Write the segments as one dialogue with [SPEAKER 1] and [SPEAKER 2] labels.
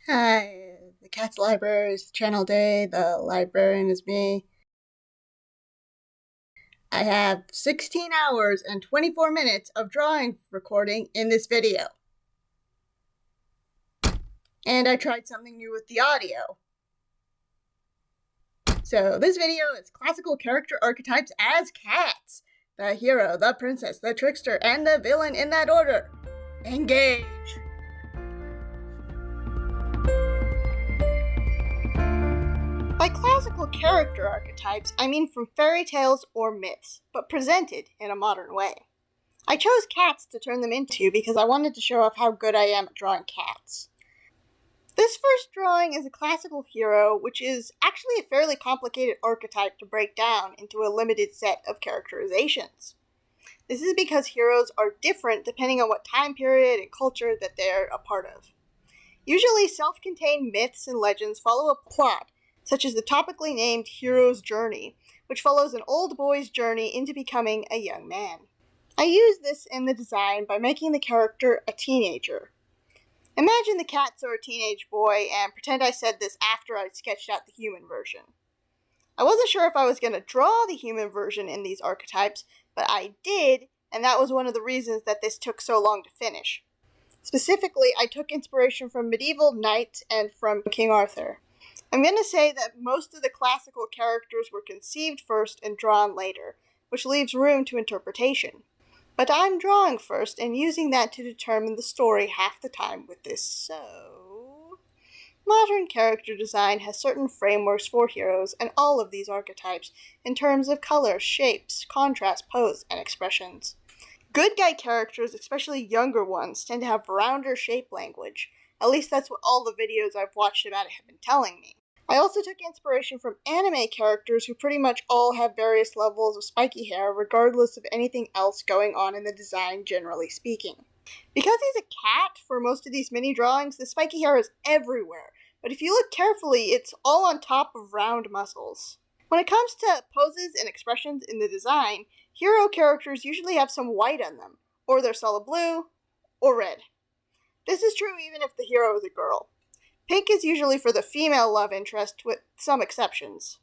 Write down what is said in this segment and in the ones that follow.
[SPEAKER 1] Hi, the Cat's Library is channel day. The librarian is me. I have 16 hours and 24 minutes of drawing recording in this video. And I tried something new with the audio. So this video is classical character archetypes as cats. The hero, the princess, the trickster, and the villain in that order. Engage! By classical character archetypes, I mean from fairy tales or myths, but presented in a modern way. I chose cats to turn them into because I wanted to show off how good I am at drawing cats. This first drawing is a classical hero, which is actually a fairly complicated archetype to break down into a limited set of characterizations. This is because heroes are different depending on what time period and culture that they're a part of. Usually self-contained myths and legends follow a plot, such as the topically named Hero's Journey, which follows an old boy's journey into becoming a young man. I use this in the design by making the character a teenager. Imagine the cats are a teenage boy and pretend I said this after I'd sketched out the human version. I wasn't sure if I was going to draw the human version in these archetypes, but I did, and that was one of the reasons that this took so long to finish. Specifically, I took inspiration from medieval knights and from King Arthur. I'm going to say that most of the classical characters were conceived first and drawn later, which leaves room to interpretation. But I'm drawing first and using that to determine the story half the time with this, so... Modern character design has certain frameworks for heroes and all of these archetypes in terms of color, shapes, contrast, pose, and expressions. Good guy characters, especially younger ones, tend to have rounder shape language. At least that's what all the videos I've watched about it have been telling me. I also took inspiration from anime characters who pretty much all have various levels of spiky hair regardless of anything else going on in the design, generally speaking. Because he's a cat for most of these mini drawings, the spiky hair is everywhere, but if you look carefully, it's all on top of round muscles. When it comes to poses and expressions in the design, hero characters usually have some white on them, or they're solid blue, or red. This is true even if the hero is a girl. Pink is usually for the female love interest, with some exceptions.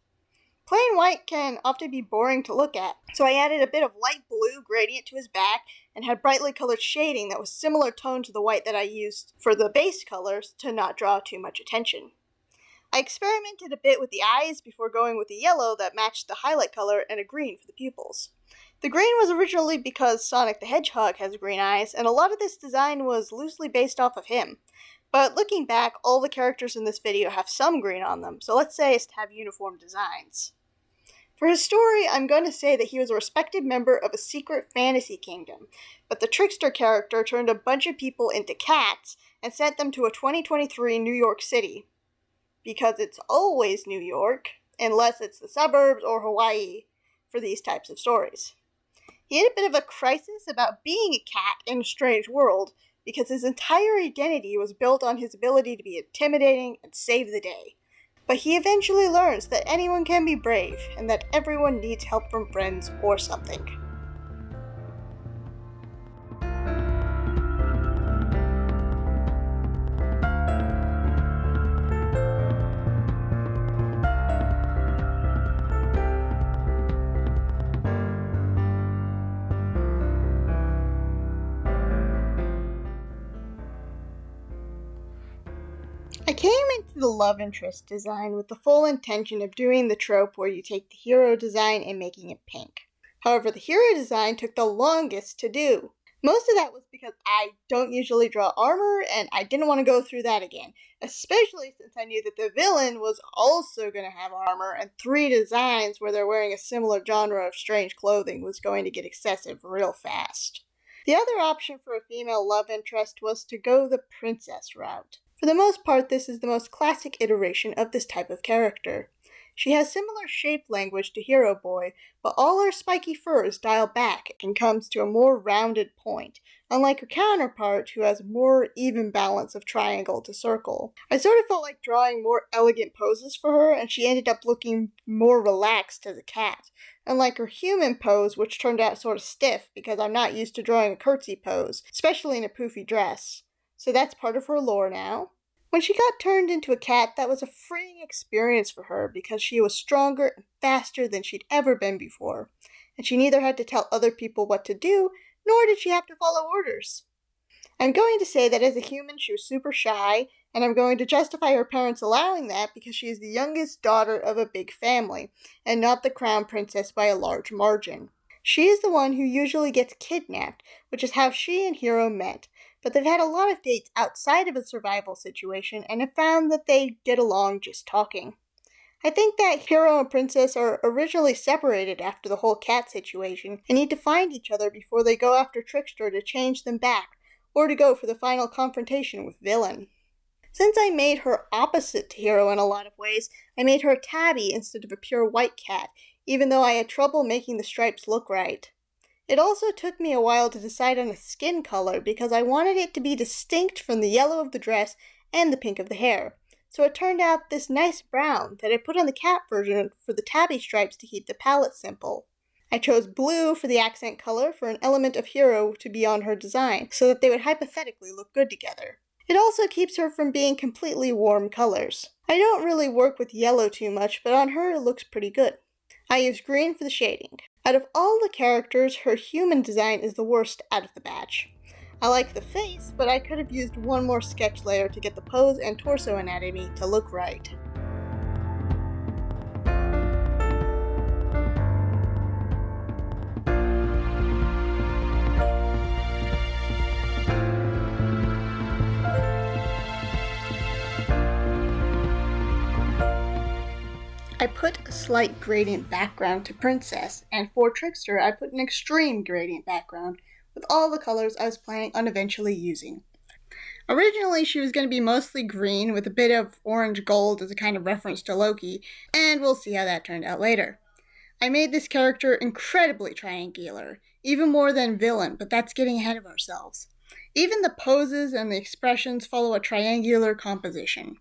[SPEAKER 1] Plain white can often be boring to look at, so I added a bit of light blue gradient to his back and had brightly colored shading that was similar tone to the white that I used for the base colors to not draw too much attention. I experimented a bit with the eyes before going with the yellow that matched the highlight color and a green for the pupils. The green was originally because Sonic the Hedgehog has green eyes, and a lot of this design was loosely based off of him. But looking back, all the characters in this video have some green on them, so let's say it's to have uniform designs. For his story, I'm going to say that he was a respected member of a secret fantasy kingdom, but the trickster character turned a bunch of people into cats and sent them to a 2023 New York City. Because it's always New York, unless it's the suburbs or Hawaii for these types of stories. He had a bit of a crisis about being a cat in a strange world, because his entire identity was built on his ability to be intimidating and save the day. But he eventually learns that anyone can be brave, and that everyone needs help from friends or something. I came into the love interest design with the full intention of doing the trope where you take the hero design and making it pink. However, the hero design took the longest to do. Most of that was because I don't usually draw armor, and I didn't want to go through that again, especially since I knew that the villain was also going to have armor, and 3 designs where they're wearing a similar genre of strange clothing was going to get excessive real fast. The other option for a female love interest was to go the princess route. For the most part, this is the most classic iteration of this type of character. She has similar shape language to Hero Boy, but all her spiky fur is dialed back and comes to a more rounded point, unlike her counterpart who has a more even balance of triangle to circle. I sort of felt like drawing more elegant poses for her, and she ended up looking more relaxed as a cat, unlike her human pose, which turned out sort of stiff because I'm not used to drawing a curtsy pose, especially in a poofy dress. So that's part of her lore now. When she got turned into a cat, that was a freeing experience for her because she was stronger and faster than she'd ever been before, and she neither had to tell other people what to do, nor did she have to follow orders. I'm going to say that as a human, she was super shy, and I'm going to justify her parents allowing that because she is the youngest daughter of a big family, and not the crown princess by a large margin. She is the one who usually gets kidnapped, which is how she and Hero met, but they've had a lot of dates outside of a survival situation and have found that they get along just talking. I think that Hero and Princess are originally separated after the whole cat situation and need to find each other before they go after Trickster to change them back, or to go for the final confrontation with Villain. Since I made her opposite to Hero in a lot of ways, I made her a tabby instead of a pure white cat, even though I had trouble making the stripes look right. It also took me a while to decide on a skin color because I wanted it to be distinct from the yellow of the dress and the pink of the hair. So it turned out this nice brown that I put on the cat version for the tabby stripes to keep the palette simple. I chose blue for the accent color for an element of Hero to be on her design, so that they would hypothetically look good together. It also keeps her from being completely warm colors. I don't really work with yellow too much, but on her it looks pretty good. I used green for the shading. Out of all the characters, her human design is the worst out of the batch. I like the face, but I could have used one more sketch layer to get the pose and torso anatomy to look right. I put a slight gradient background to Princess, and for Trickster I put an extreme gradient background with all the colors I was planning on eventually using. Originally she was going to be mostly green with a bit of orange gold as a kind of reference to Loki, and we'll see how that turned out later. I made this character incredibly triangular, even more than Villain, but that's getting ahead of ourselves. Even the poses and the expressions follow a triangular composition.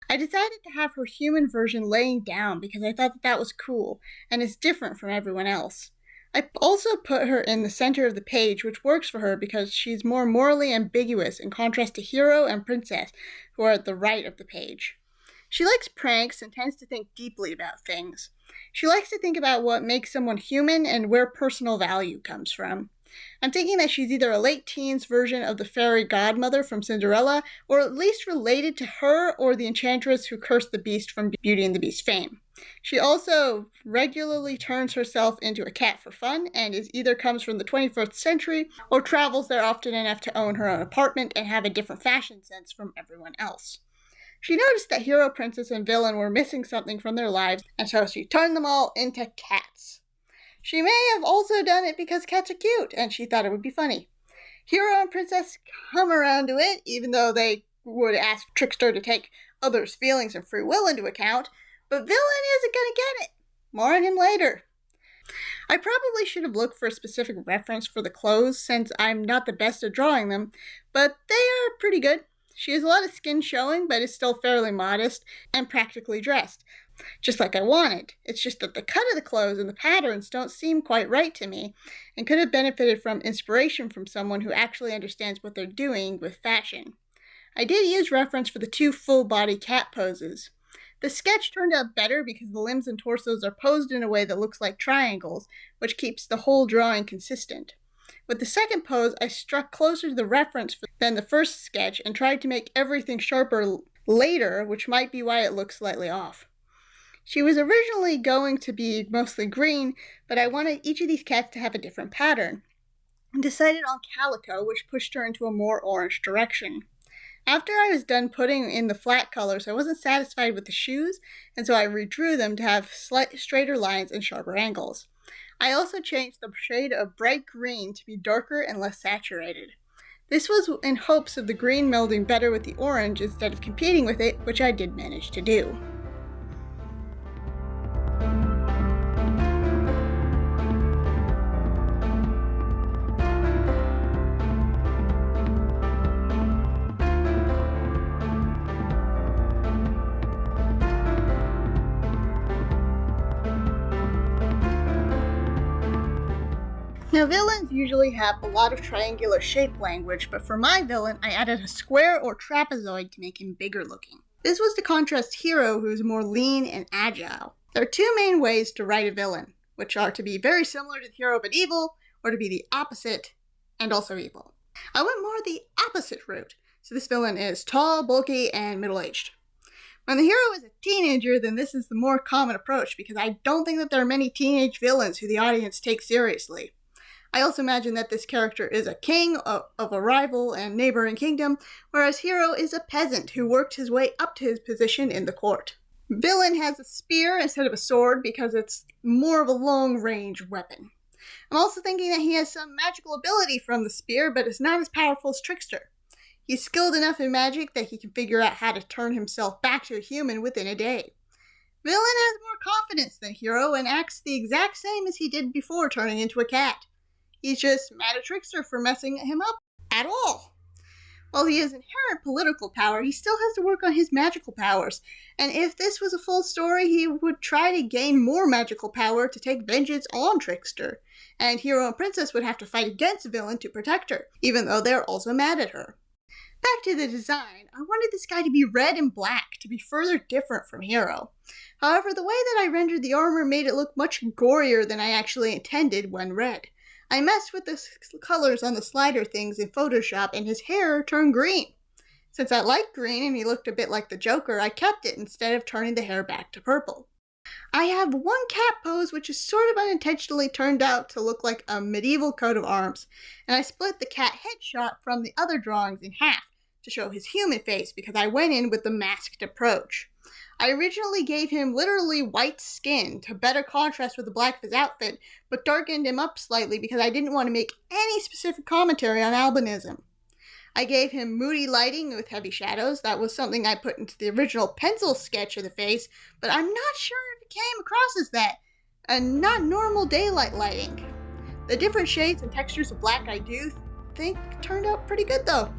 [SPEAKER 1] I decided to have her human version laying down because I thought that was cool and is different from everyone else. I also put her in the center of the page, which works for her because she's more morally ambiguous in contrast to Hero and Princess, who are at the right of the page. She likes pranks and tends to think deeply about things. She likes to think about what makes someone human and where personal value comes from. I'm thinking that she's either a late teens version of the fairy godmother from Cinderella, or at least related to her or the enchantress who cursed the Beast from Beauty and the Beast fame. She also regularly turns herself into a cat for fun, and either comes from the 21st century, or travels there often enough to own her own apartment and have a different fashion sense from everyone else. She noticed that Hero, Princess, and Villain were missing something from their lives, and so she turned them all into cats. She may have also done it because cats are cute, and she thought it would be funny. Hero and Princess come around to it, even though they would ask Trickster to take others' feelings and free will into account, but Villain isn't going to get it. More on him later. I probably should have looked for a specific reference for the clothes, since I'm not the best at drawing them, but they are pretty good. She has a lot of skin showing, but is still fairly modest and practically dressed, just like I wanted. It's just that the cut of the clothes and the patterns don't seem quite right to me, and could have benefited from inspiration from someone who actually understands what they're doing with fashion. I did use reference for the 2 full-body cat poses. The sketch turned out better because the limbs and torsos are posed in a way that looks like triangles, which keeps the whole drawing consistent. With the second pose, I struck closer to the reference than the first sketch and tried to make everything sharper later, which might be why it looks slightly off. She was originally going to be mostly green, but I wanted each of these cats to have a different pattern, and decided on calico, which pushed her into a more orange direction. After I was done putting in the flat colors, I wasn't satisfied with the shoes, and so I redrew them to have straighter lines and sharper angles. I also changed the shade of bright green to be darker and less saturated. This was in hopes of the green melding better with the orange instead of competing with it, which I did manage to do. Now, villains usually have a lot of triangular shape language, but for my villain, I added a square or trapezoid to make him bigger looking. This was to contrast Hero, who is more lean and agile. There are two main ways to write a villain, which are to be very similar to the hero but evil, or to be the opposite and also evil. I went more the opposite route, so this villain is tall, bulky, and middle-aged. When the hero is a teenager, then this is the more common approach, because I don't think that there are many teenage villains who the audience takes seriously. I also imagine that this character is a king of a rival and neighboring kingdom, whereas Hero is a peasant who worked his way up to his position in the court. Villain has a spear instead of a sword because it's more of a long-range weapon. I'm also thinking that he has some magical ability from the spear, but is not as powerful as Trickster. He's skilled enough in magic that he can figure out how to turn himself back to a human within a day. Villain has more confidence than Hero and acts the exact same as he did before turning into a cat. He's just mad at Trickster for messing him up at all. While he has inherent political power, he still has to work on his magical powers, and if this was a full story, he would try to gain more magical power to take vengeance on Trickster, and Hero and Princess would have to fight against the villain to protect her, even though they're also mad at her. Back to the design, I wanted this guy to be red and black, to be further different from Hero. However, the way that I rendered the armor made it look much gorier than I actually intended when red. I messed with the colors on the slider things in Photoshop and his hair turned green. Since I liked green and he looked a bit like the Joker, I kept it instead of turning the hair back to purple. I have one cat pose which is sort of unintentionally turned out to look like a medieval coat of arms, and I split the cat headshot from the other drawings in half to show his human face because I went in with the masked approach. I originally gave him literally white skin to better contrast with the black of his outfit, but darkened him up slightly because I didn't want to make any specific commentary on albinism. I gave him moody lighting with heavy shadows. That was something I put into the original pencil sketch of the face, but I'm not sure if it came across as that, and not normal daylight lighting. The different shades and textures of black I do think turned out pretty good though.